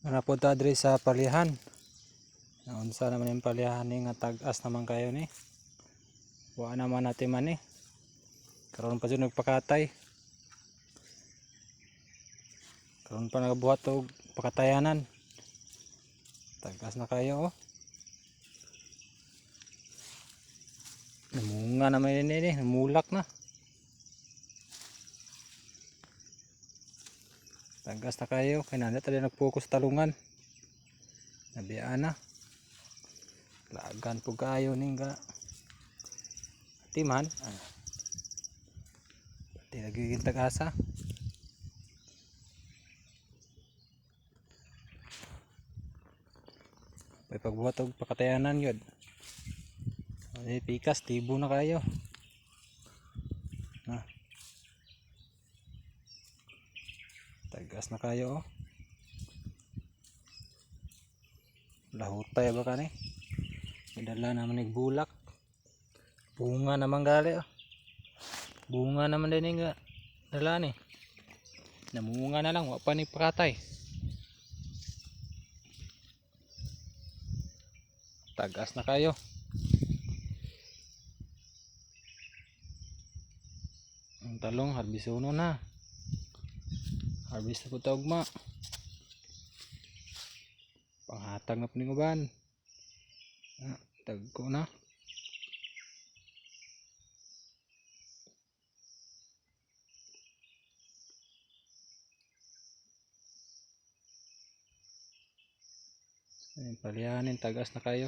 Ano po ta diri sa palihan. Naunsa naman yung palihan ni nga tag-as naman kayo ni. Wa naman natin man ni. Karon pa jud nagpakatay. Karon pa nagabuhat og pakatayanan. Tag-as na kayo oh. Namunga naman ini, namulak na. Tag-as na kayo, kaya na tayo nag-focus talungan. Nabiyaan na. Lagan po kayo ning ga. Timan. Pati nagiging tag-asa. May pagbuhat og pakatayanan yun. Ay, pikas, tibo na kayo. Na. Tagas na kayo oh. Lahutay ba ka ni? Idala naman nagbulak. Bunga naman gali oh. Bunga naman din nga dala ni. Namunga na lang, wa pa ni pakatay. Tagas na kayo. Ang talong harvest uno na. Harvest na po taugma. Panghatag na po ning uban. Tagko na. Palihanin, tagas na kayo.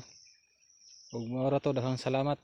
Ug mora to, daghang salamat.